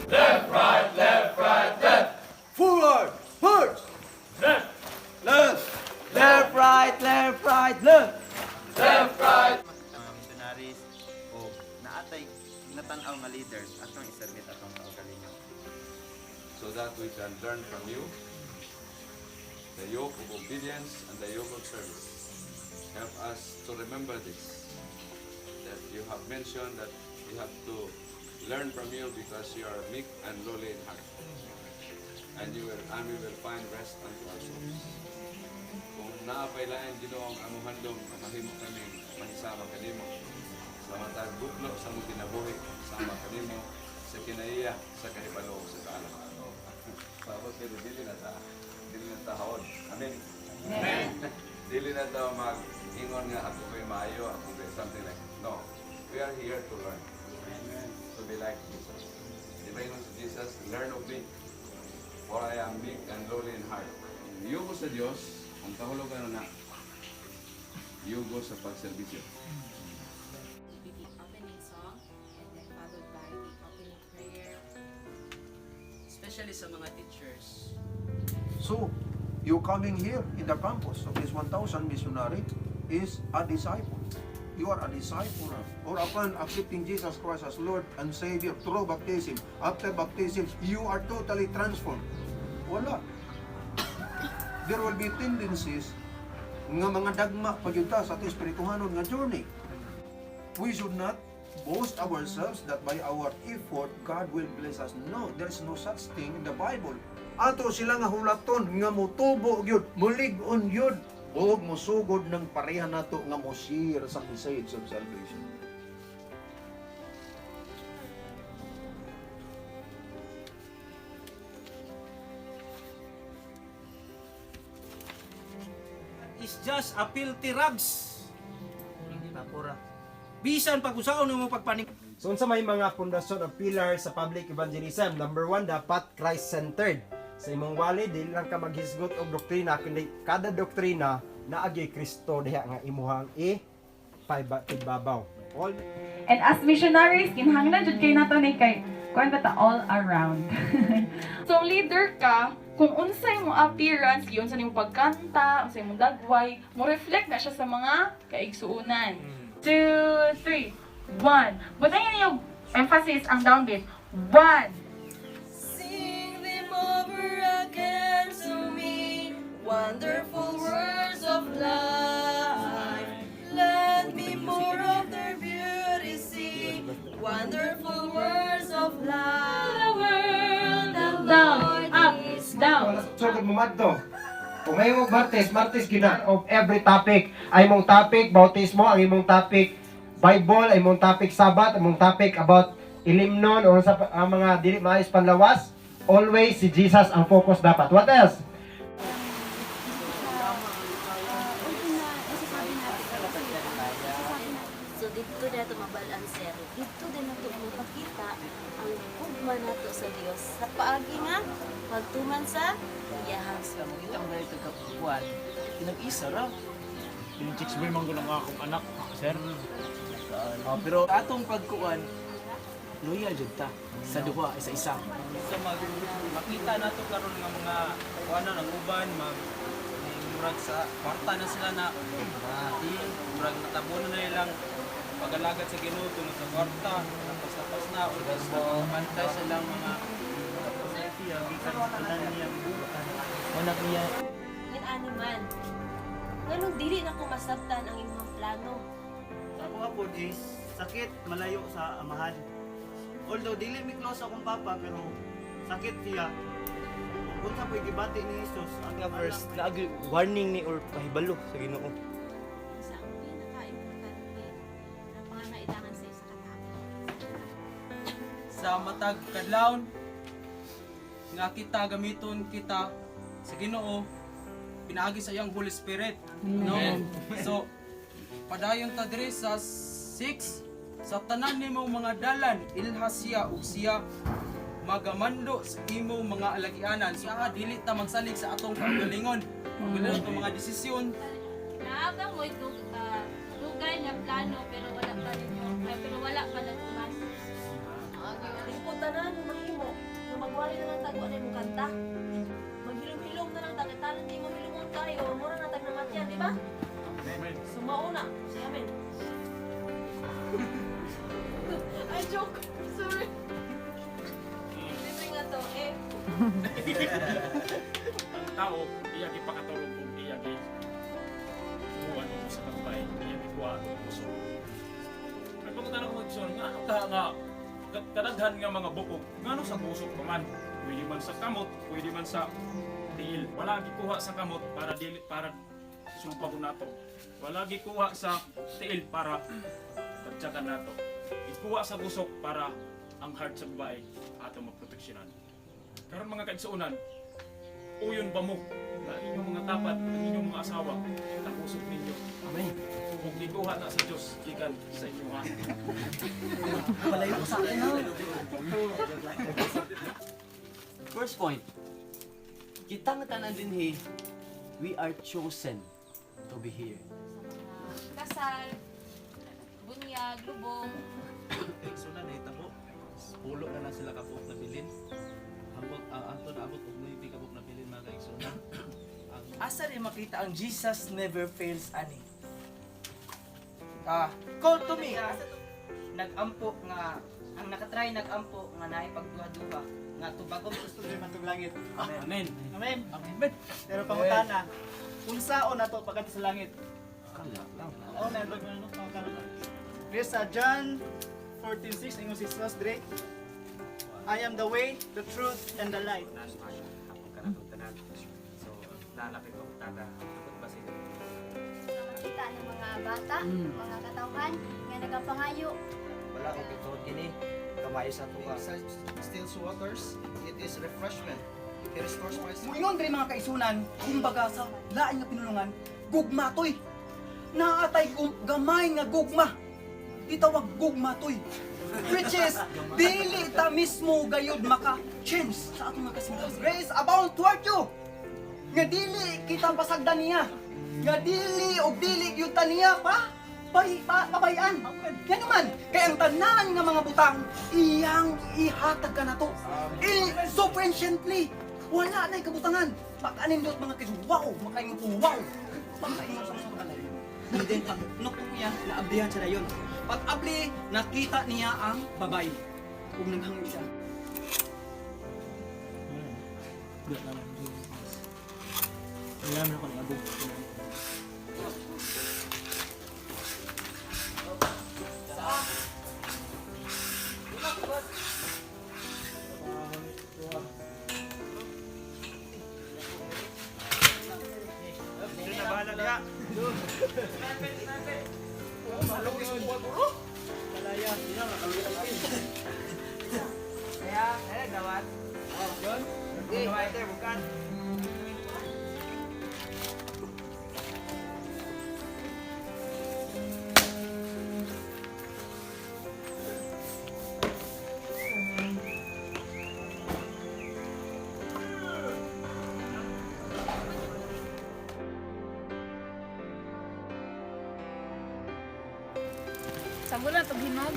Left, right, left. Forward, march! Left, Left! Left, right, left, left. left, right. Mga missionaries o naatay natanaw nga leaders atong isabit atong kaugalingon. So that we can learn from you the yoke of obedience and the yoke of service. Help us to remember this, that you have mentioned that we have to learn from you because you are meek and lowly in heart. And we will find rest unto our souls. Kung naapailayan Ginoo ang among handom, mahimo kami mahisama kanimo. Sa matag buklo sa mong kinabuhi, sama kanimo sa kinaiya, sa kahibalo sa kaalam. Tapos dili na ta haod. Amen. Amen. Dili na ta mag-ingon nga ako ko'y maayo, ako ko'y something like that. No. We are here to learn. Amen. To be like Jesus. Di ba yun si Jesus? Learn of me. For I am meek and lowly in heart. Yugo sa Diyos, ang kahulugan na yugo sa pagserbisyo. Be the opening song and then followed by the opening prayer. Especially sa mga teachers. So, you coming here in the campus of this 1,000 missionary is a disciple. You are a disciple or upon accepting Jesus Christ as Lord and Savior through baptism. After baptism, you are totally transformed. Wala. There will be tendencies nga mga dagma pagyuta sa ating espirituhanon nga journey. We should not boast ourselves that by our effort God will bless us. No, there is no such thing in the Bible. Ato sila nga hulaton nga motubo gyud, mulig-on gyud, ug mosugod ng pareha nato nga mo-share sa message of salvation. It's just a filthy rags. Hindi pa pura. Bisan pag-usaon mo pagpaning. So unsa may mga pundasyon o pillars sa public evangelism? Number 1, dapat Christ-centered. Sa imong wali, dili lang ka maghisgot og doktrina, kundi kada doktrina naagi Kristo diha nga imuhang pagbabaw. All And as missionaries, kinahanglan jud kay nato ni kay kuan bata all around. So leader ka, kung unsay mo appearance, yun sa nimo pagkanta, unsay mo dagway, mo reflect na siya sa mga kaigsuunan. 2, 3, 1. Butayan niyo emphasis ang downbeat. 1. Sing them over again to me, wonderful words of life. Let me more of their beauty see, wonderful words of life. The world, the Lord is Down. sugod mo madto. Kung may mong Martes gina of every topic. Ay mong topic bautismo, ang imong topic Bible, ay mong topic Sabat, ay mong topic about ilimnon o sa mga dili maayos panlawas. Always si Jesus ang focus dapat. What else? So dito nato mabalanser. Dito din nato mapakita ang ugma nato sa Dios. Sa paagi nga pagtuman sa iyahang Kita mo dahil kapuan. Pinag-isa ra. Pinag-chicks boy manggo ng akong anak, sir. Pero Atong pagkuan, loyal jud ta sa duha isa-isa. sa makita nato karon nga mga kuana ng uban murag sa kwarta na sila na murag natabunan na nilang pag-alagad sa Ginoo tungod sa kwarta tapos na o gusto mantay silang mga siya gikan tanan niya bukan anak niya ngin animan. Nganong dili na ko masabtan ang imong plano. ako po is sakit malayo sa amahan. Although dili mi close akong papa pero sakit siya. Kung sa ako'y gibati ni Jesus ang nga verse na warning ni or pahibalo sa Ginoo. Sa ang pinaka-importante na pangangailangan sa isa katao. Sa matag kadlawon nga kita gamiton kita sa Ginoo pinaagi sa iyang Holy Spirit. No? So padayon ta diri sa 6 sa tanan nimo mga dalan ilhas siya ug siya magamando sa imo mga alagianan. So dili ta magsalig sa atong kaugalingon. Pagdala atong mga desisyon. Naaga mo ito lugay nga plano pero wala pa rin pero wala pa nagtumas. Liputan na mahimo. Magwali na lang tagwa na yung kanta. Maghilom-hilom na lang tagatalan di mo hilomon tayo. Mura na tag namatyan, di ba? Amen. Sumauna. Si Amen. Ay, joke. Sorry. Hindi nga to, eh. Ang tao, iya ipakatulog kung iya kuha mo sa kampay, iya kuha mo puso. Nagpakutan ako mag-isyon, nga ano ka nga, kadaghan nga mga bukog, nga ano sa puso pa man. Pwede man sa kamot, pwede man sa tiil. Wala gikuha sa kamot para sumpah nato. Wala gikuha sa tiil para tagtsakan nato. Ikuha sa gusok para ang heart sa babae ato maproteksyonan. Karon mga kaigsuonan, uyon ba mo na inyong mga tapat, ang inyong mga asawa, tapusok ninyo. Amen. Kung ikuha na sa Diyos, gikan sa inyo ha. Palayo ko sa akin ha. First point. Kitang tanan din we are chosen to be here. Kasal, bunyag, lubong. So na nahitabo. Pulo na lang sila kapok na bilin. Abot ato na abot og may kapok na bilin mga kaigsunan. Asa ni makita ang Jesus never fails ani. Call to me. Nagampo nga ang nakatry nagampo nga naay pagduha-duha nga tubagom gusto gyud man tug langit. Amen. Amen. Amen. Pero pangutana, unsaon nato pagkadto sa langit? Kala lang. Oh, na ba ano pangutana? This sa John 14:6 ingon si Jesus dire. I am the way, the truth, and the light. So, lalapit ko tada. Tukod ba sila? Makita ng mga bata, mga katawhan, nga nagapangayo. Wala ko kitod kini. Kamayo sa tuwa. Still waters, it is refreshment. It restores my soul. Muingon diri mga kaisunan, kumbaga sa lain nga pinulungan, gugmatoy. Naatay gamay nga gugma. Itawag gugmatoy. Which is, dili ta mismo gayud maka-change sa atong mga kasimbahan. Grace abound toward you. Nga dili kita pasagdan niya. Nga dili o dili yun ta niya pabayaan. Yan naman, kaya ang tanan nga mga butang, iyang ihatag ka na to. Sufficiently. Wala na'y kabutangan. Pagkanindot mga kiso, wow, makaingon ko, wow. Pagkaingon sa mga kanay. Then pag nukto niya, naablihan siya na yun. Pag abli, nakita niya ang babae. Kung naghangin siya. Alam na ko ni Abu. Sago na itong hinog.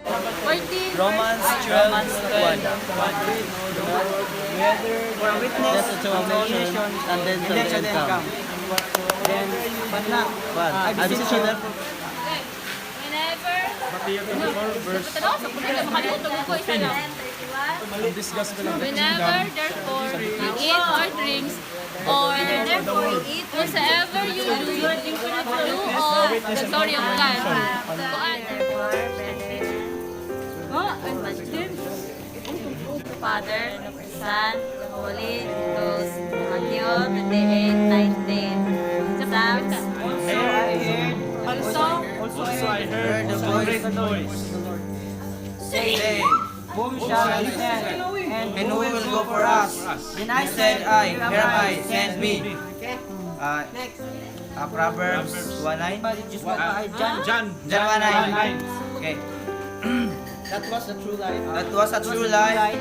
14 Romans 12:1. For a witness to a nation and then to the end come. Then, I beseech you therefore. Whenever, Tanaw, sa pulila, makalimutan ko isa lang. Whenever, therefore, you eat or drinks, or whatsoever you do all the glory of God. Father, Son, Holy Ghost. Matthew 28:19. Psalms. Also I heard the voice. Say, whom shall we send? And who will go for us? Then I said, here am I, send me. Proverbs 1:9. John 1:9. Okay. That was the true life. That was a true life.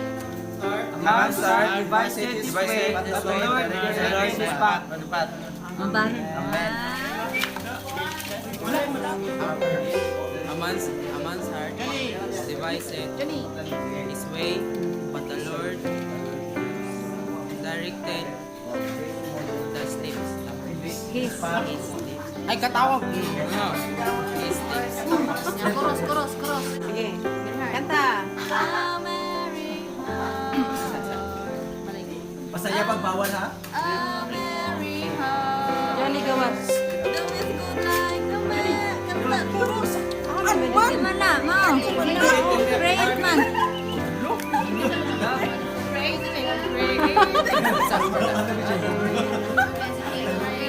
A man's heart divided his way, but the Lord directs his path. Amen. A man's heart devised his way, but the Lord directed the steps. His. Ay, katawag! His steps. Chorus. Sige. Kanta. Masaya pag bawal ha? Johnny Gawas. Pwede man na, ma. Pray it man.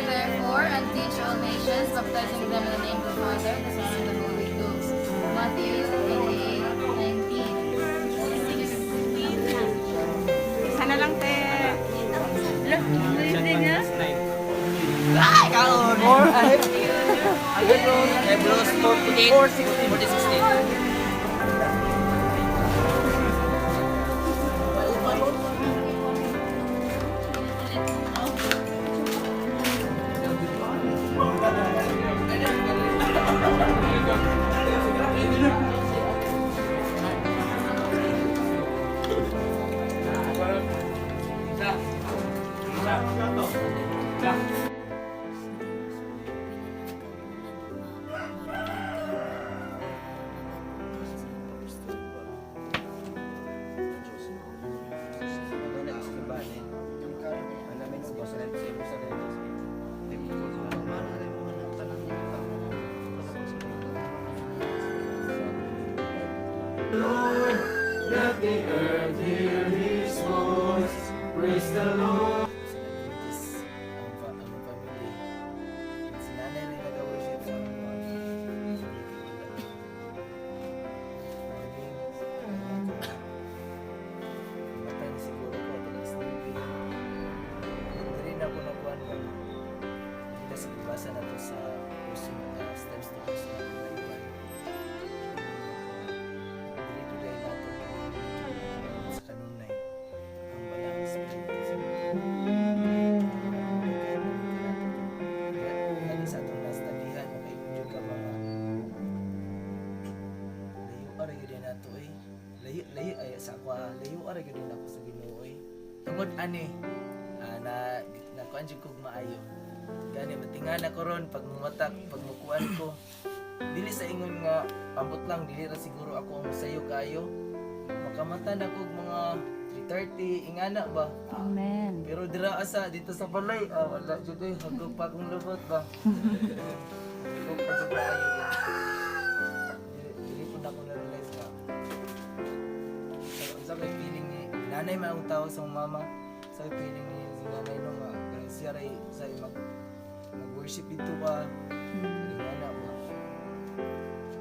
Therefore, and teach all nations, baptizing them in the name of the Father, the Son, and the Holy Ghost. Matthew 28:19. Sana lang, te. Ay, kaon! Hebrews 4:16. Layo ay sa kwa layo ara gyud ako sa Ginoo oy. Tungod ani na kuan jud kog maayo. Gani matingan ako ron pag mumatak pag mukuan ko. Dili sa ingon nga ambot lang dili ra siguro ako ang sayo kayo. Makamata na kog mga 3:30 ingana ba. Amen. Pero dira asa dito sa balay wala jud oy hagog pa kong lubot ba. Hagog pa jud ayo. Dili po na ko na-realize ba. Sa kay feeling ni nanay man ang tawag sa mama. Sa feeling ni si nanay no nga siya ray sa mag-worship dito ba. Ingana ba.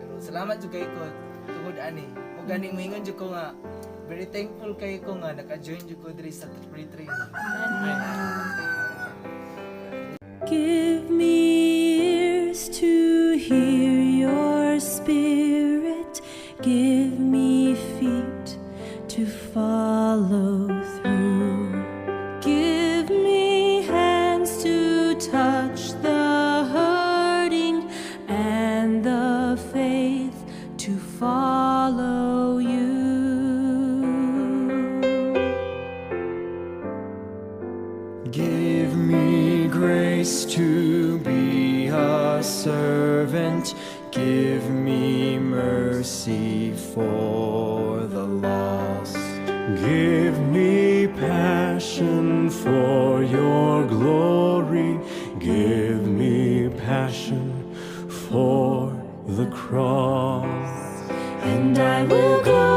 Pero salamat jud kay ko tungod ani. O gani moingon jud ko nga very thankful kay ko nga naka-join jud ko diri sa free training. Give me ears to hear your spirit. Give me feet to follow through. Give me hands to touch the hurting and the faith to follow you. Give me grace to be a servant. Give me mercy for the lost. Give me passion for your glory. Give me passion for the cross. And I will go